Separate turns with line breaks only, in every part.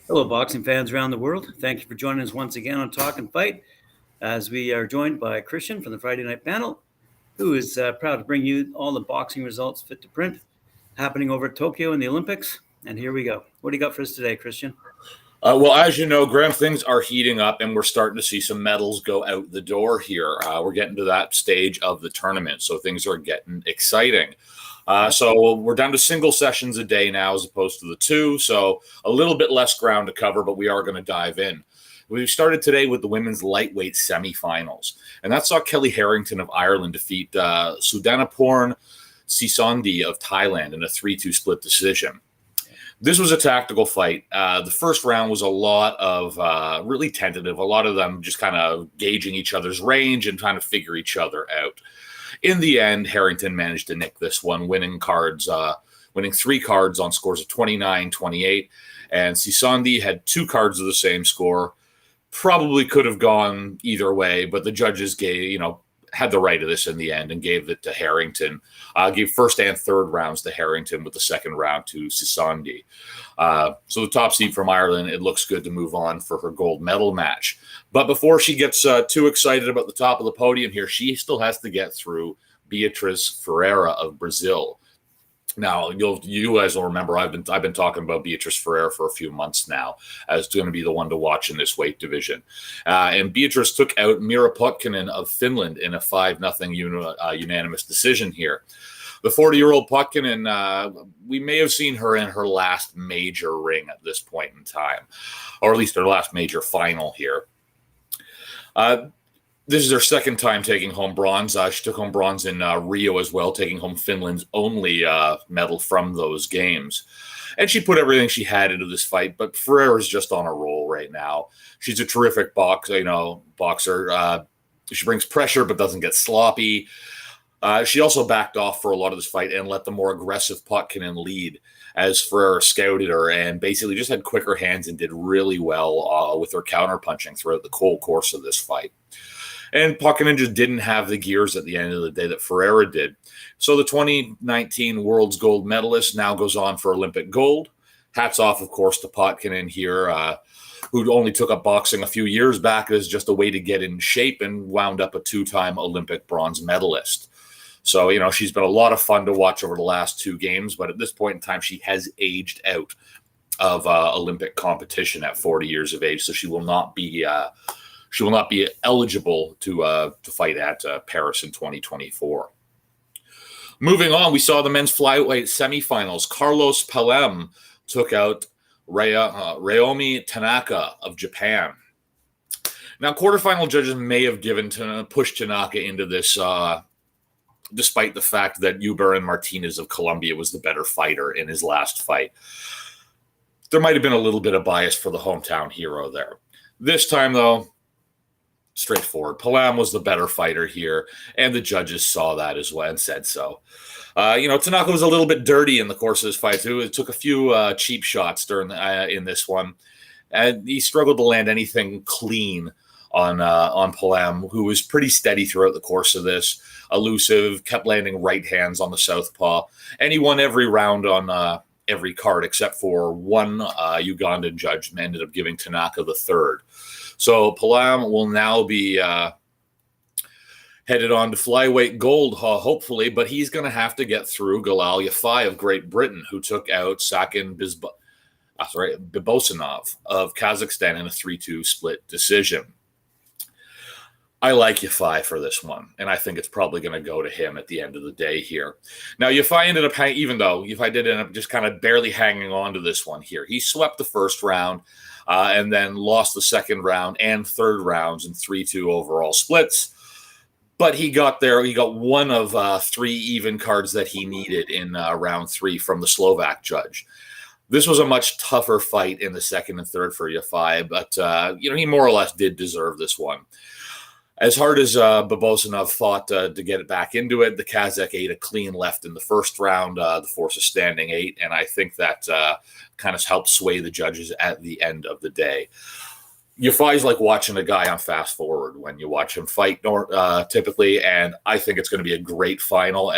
Hello, boxing fans around the world. Thank you for joining us once again on TalkinFight, as we are joined by Christian from the Friday night panel, who is proud to bring you all the boxing results fit to print happening over at Tokyo in the Olympics. And here we go. What do you got for us today, Christian?
Well, as you know, Graham, things are heating up, and we're starting to see some medals go out the door here. We're getting to that stage of the tournament, so things are getting exciting. So we're down to single sessions a day now as opposed to the two, so a little bit less ground to cover, but we are going to dive in. We started today with the women's lightweight semifinals, and that saw Kelly Harrington of Ireland defeat Sudanaporn Sisandi of Thailand in a 3-2 split decision. This was a tactical fight. The first round was a lot of really tentative, a lot of them just kind of gauging each other's range and trying to figure each other out. In the end, Harrington managed to nick this one, winning 3 cards on scores of 29-28, and Sisandi had 2 cards of the same score. Probably could have gone either way, but the judges had the right of this in the end and gave it to Harrington. Gave first and third rounds to Harrington with the second round to Sisandi. So the top seed from Ireland, it looks good to move on for her gold medal match. But before she gets too excited about the top of the podium here, she still has to get through Beatriz Ferreira of Brazil. Now, you guys will remember I've been talking about Beatriz Ferreira for a few months now as going to be the one to watch in this weight division. And Beatriz took out Mira Potkonen of Finland in a 5-0 unanimous decision here. The 40-year-old Potkonen, we may have seen her in her last major ring at this point in time, or at least her last major final here. This is her second time taking home bronze. She took home bronze in Rio as well, taking home Finland's only medal from those games. And she put everything she had into this fight, but Ferreira's just on a roll right now. She's a terrific boxer. She brings pressure but doesn't get sloppy. She also backed off for a lot of this fight and let the more aggressive Potkonen lead as Ferreira scouted her and basically just had quicker hands and did really well with her counterpunching throughout the whole course of this fight. And Potkonen just didn't have the gears at the end of the day that Ferreira did. So the 2019 world's gold medalist now goes on for Olympic gold. Hats off, of course, to Potkonen here, who only took up boxing a few years back as just a way to get in shape and wound up a 2-time Olympic bronze medalist. So, she's been a lot of fun to watch over the last 2 games, but at this point in time, she has aged out of Olympic competition at 40 years of age, so she will not be eligible to fight at Paris in 2024. Moving on, we saw the men's flyweight semifinals. Carlos Palem took out Ryomi Tanaka of Japan. Now, quarterfinal judges may have pushed Tanaka into this, despite the fact that Uber and Martinez of Colombia was the better fighter in his last fight. There might have been a little bit of bias for the hometown hero there. This time, though, straightforward. Palem was the better fighter here, and the judges saw that as well and said so. Tanaka was a little bit dirty in the course of this fight, too. It took a few cheap shots in this one, and he struggled to land anything clean on Palem, who was pretty steady throughout the course of this, elusive, kept landing right hands on the southpaw, and he won every round on every card except for one Ugandan judge and ended up giving Tanaka the third. So Palem will now be headed on to flyweight gold, hopefully, but he's going to have to get through Galal Yafai of Great Britain, who took out Sakin Bibosanov of Kazakhstan in a 3-2 split decision. I like Yafai for this one, and I think it's probably going to go to him at the end of the day here. Now, Yafai ended up, even though Yafai did end up just kind of barely hanging on to this one here. He swept the first round and then lost the second round and third rounds in 3-2 overall splits. But he got there. He got one of 3 even cards that he needed in round 3 from the Slovak judge. This was a much tougher fight in the second and third for Yafai, but he more or less did deserve this one. As hard as Bibosanov fought to get it back into it, the Kazakh ate a clean left in the first round. The force of standing 8, and I think that kind of helped sway the judges at the end of the day. Yafai's like watching a guy on fast forward when you watch him fight typically, and I think it's going to be a great final.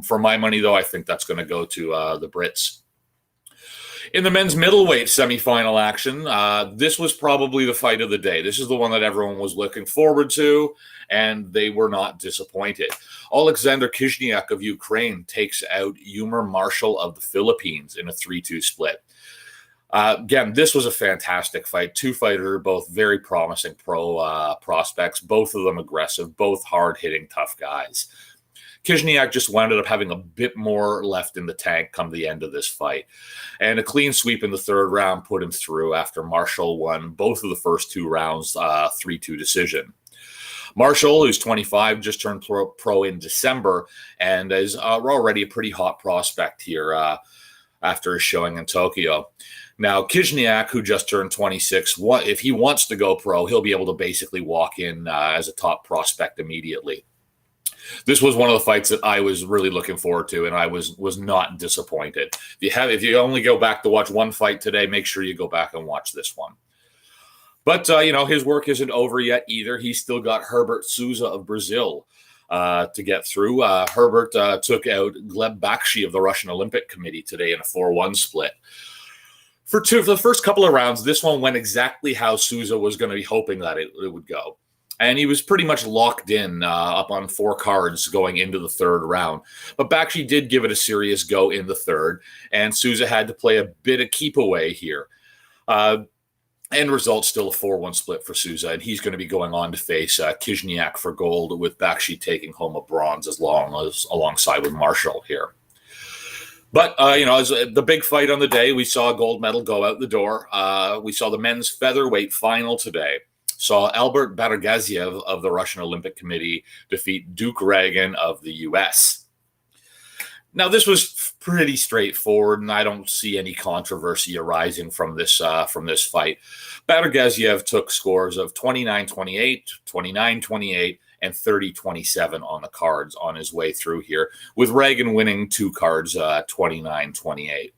For my money, though, I think that's going to go to the Brits. In the men's middleweight semifinal action, this was probably the fight of the day. This is the one that everyone was looking forward to, and they were not disappointed. Alexander Kizhniak of Ukraine takes out Yumar Marshall of the Philippines in a 3-2 split. Again, this was a fantastic fight. Two fighters, both very promising pro prospects, both of them aggressive, both hard-hitting, tough guys. Kizhniak just wound up having a bit more left in the tank come the end of this fight. And a clean sweep in the third round put him through after Marshall won both of the first two rounds, 3-2 decision. Marshall, who's 25, just turned pro in December and is already a pretty hot prospect here after his showing in Tokyo. Now, Kizhniak, who just turned 26, if he wants to go pro, he'll be able to basically walk in as a top prospect immediately. This was one of the fights that I was really looking forward to, and I was not disappointed. If you only go back to watch one fight today, make sure you go back and watch this one. But, his work isn't over yet either. He's still got Herbert Souza of Brazil to get through. Herbert took out Gleb Bakshi of the Russian Olympic Committee today in a 4-1 split. For the first couple of rounds, this one went exactly how Souza was going to be hoping that it would go. And he was pretty much locked in up on 4 cards going into the third round. But Bakshi did give it a serious go in the third, and Souza had to play a bit of keep away here. End result still a 4-1 split for Souza, and he's going to be going on to face Kizhniak for gold, with Bakshi taking home a bronze alongside with Marshall here. But, as the big fight on the day, we saw a gold medal go out the door. We saw the men's featherweight final today. Saw Albert Baragaziev of the Russian Olympic Committee defeat Duke Reagan of the U.S. Now, this was pretty straightforward, and I don't see any controversy arising from this fight. Baragaziev took scores of 29-28, 29-28, and 30-27 on the cards on his way through here, with Reagan winning 2 cards, 29-28.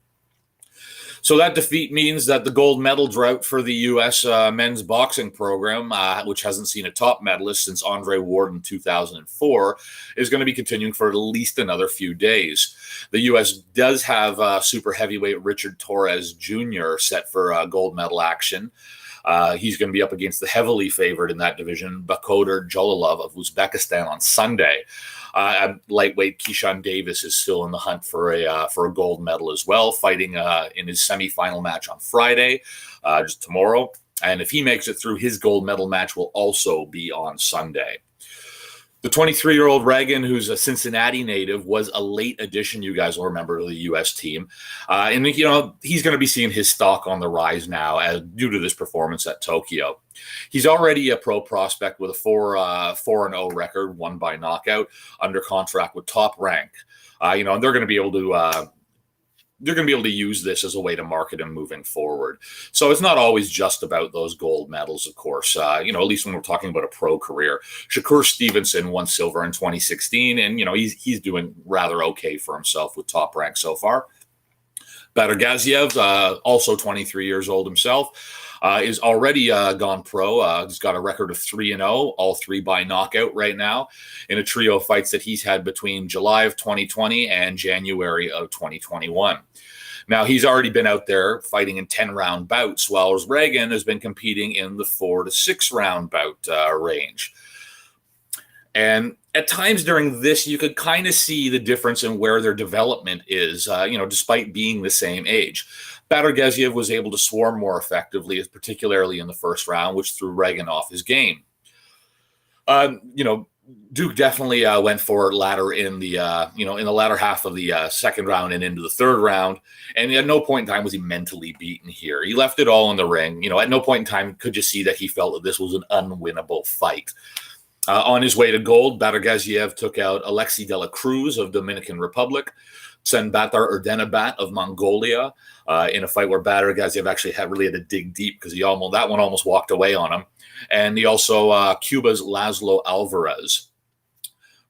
So that defeat means that the gold medal drought for the U.S. Men's boxing program, which hasn't seen a top medalist since Andre Ward in 2004, is going to be continuing for at least another few days. The U.S. does have super heavyweight Richard Torres Jr. set for gold medal action. He's going to be up against the heavily favored in that division, Bakodur Jalilov of Uzbekistan on Sunday. Lightweight Keyshawn Davis is still in the hunt for a gold medal as well, fighting in his semifinal match on Friday, just tomorrow. And if he makes it through, his gold medal match will also be on Sunday. The 23-year-old Reagan, who's a Cincinnati native, was a late addition, you guys will remember, to the U.S. team. And he's going to be seeing his stock on the rise now due to this performance at Tokyo. He's already a pro prospect with a 4-0 record, won by knockout, under contract with Top Rank. And they're going to be able to use this as a way to market him moving forward. So it's not always just about those gold medals, of course, at least when we're talking about a pro career. Shakur Stevenson won silver in 2016, and, he's doing rather okay for himself with Top Rank so far. Baragaziev, also 23 years old himself, is already gone pro. He's got a record of 3-0, all 3 by knockout right now, in a trio of fights that he's had between July of 2020 and January of 2021. Now, he's already been out there fighting in 10-round bouts, while Reagan has been competing in the 4 to 6-round bout range. And at times during this, you could kind of see the difference in where their development is, despite being the same age. Baragaziev was able to swarm more effectively, particularly in the first round, which threw Reagan off his game. Duke definitely went for it latter in the latter half of the second round and into the third round. And at no point in time was he mentally beaten here. He left it all in the ring. At no point in time could you see that he felt that this was an unwinnable fight. On his way to gold, Baragaziev took out Alexei de la Cruz of Dominican Republic, Senbatar Erdenabat of Mongolia, in a fight where Baragaziev actually had to dig deep because that one almost walked away on him. And he also Cuba's Laszlo Alvarez.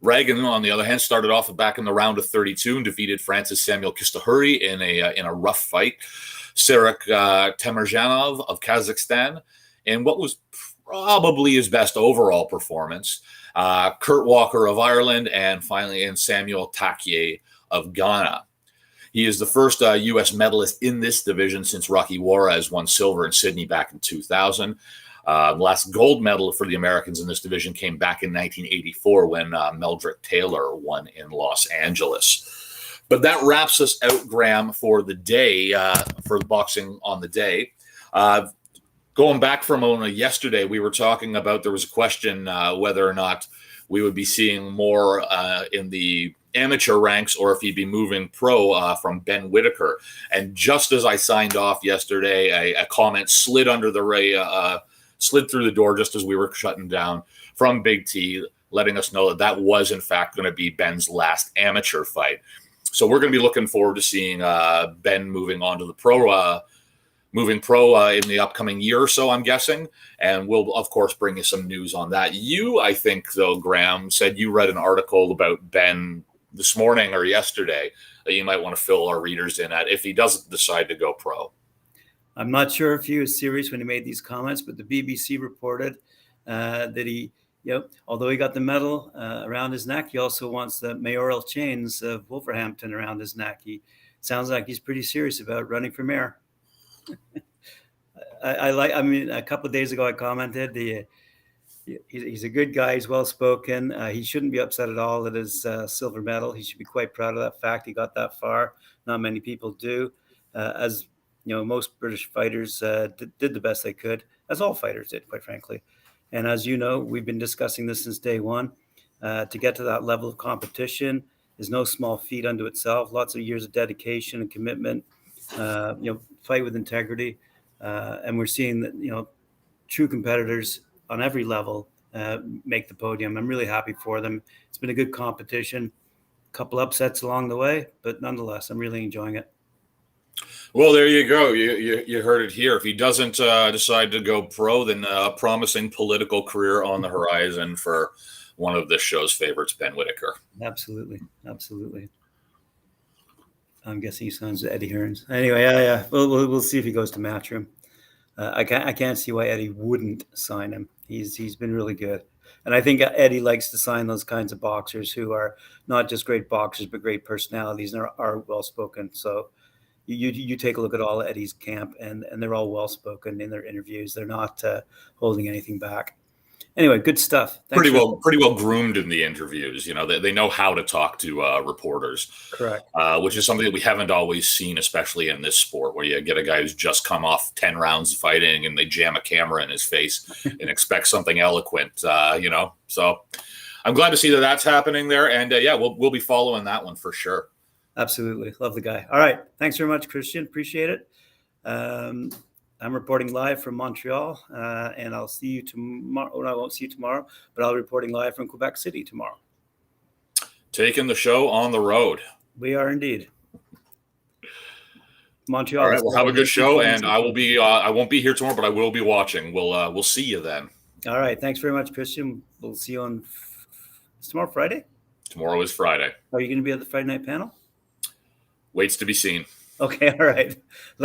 Reagan, on the other hand, started off back in the round of 32 and defeated Francis Samuel Kistahuri in a rough fight. Serik Temirjanov of Kazakhstan, in what was probably his best overall performance. Kurt Walker of Ireland, and finally Samuel Takier of Ghana. He is the first U.S. medalist in this division since Rocky Juarez won silver in Sydney back in 2000. The last gold medal for the Americans in this division came back in 1984 when Meldrick Taylor won in Los Angeles. But that wraps us out, Graham, for the day, for the boxing on the day. Going back from yesterday, we were talking about, there was a question whether or not we would be seeing more in the amateur ranks or if he'd be moving pro from Ben Whitaker. And just as I signed off yesterday, a comment slid under the slid through the door just as we were shutting down from Big T, letting us know that that was in fact going to be Ben's last amateur fight. So we're going to be looking forward to seeing Ben moving on to the pro in the upcoming year or so, I'm guessing. And we'll, of course, bring you some news on that. You, I think, though, Graham, said you read an article about Ben this morning or yesterday that you might want to fill our readers in at if he doesn't decide to go pro.
I'm not sure if he was serious when he made these comments, but the BBC reported that he, although he got the medal around his neck, he also wants the mayoral chains of Wolverhampton around his neck. He sounds like he's pretty serious about running for mayor. A couple of days ago, I commented he's a good guy. He's well-spoken. He shouldn't be upset at all at his silver medal. He should be quite proud of that fact. He got that far. Not many people do. As most British fighters did the best they could, as all fighters did, quite frankly. And as you know, we've been discussing this since day one. To get to that level of competition is no small feat unto itself. Lots of years of dedication and commitment. Fight with integrity. And we're seeing that, true competitors on every level make the podium. I'm really happy for them. It's been a good competition. A couple upsets along the way, but nonetheless, I'm really enjoying it.
Well, there you go. You heard it here. If he doesn't decide to go pro, then a promising political career on the horizon for one of this show's favorites, Ben Whitaker.
Absolutely. I'm guessing he signs with Eddie Hearns. Anyway, yeah. We'll see if he goes to Matchroom. I can't see why Eddie wouldn't sign him. He's been really good, and I think Eddie likes to sign those kinds of boxers who are not just great boxers but great personalities and are well spoken. So you take a look at all of Eddie's camp, and they're all well spoken in their interviews. They're not holding anything back. Anyway, good stuff.
Pretty well groomed in the interviews. They know how to talk to reporters.
Correct.
Which is something that we haven't always seen, especially in this sport, where you get a guy who's just come off 10 rounds of fighting and they jam a camera in his face and expect something eloquent. So I'm glad to see that that's happening there. And we'll be following that one for sure. Absolutely.
Love the guy. All right. Thanks very much, Christian. Appreciate it. I'm reporting live from Montreal, and I'll see you tomorrow. Oh, no, I won't see you tomorrow, but I'll be reporting live from Quebec City tomorrow.
Taking the show on the road.
We are indeed. Montreal.
All right, well, have a good show, and I will be. I won't be here tomorrow, but I will be watching. We'll see you then.
All right. Thanks very much, Christian. We'll see you on. Is tomorrow Friday?
Tomorrow is Friday.
Are you going to be at the Friday night panel?
Waits to be seen.
Okay. All right.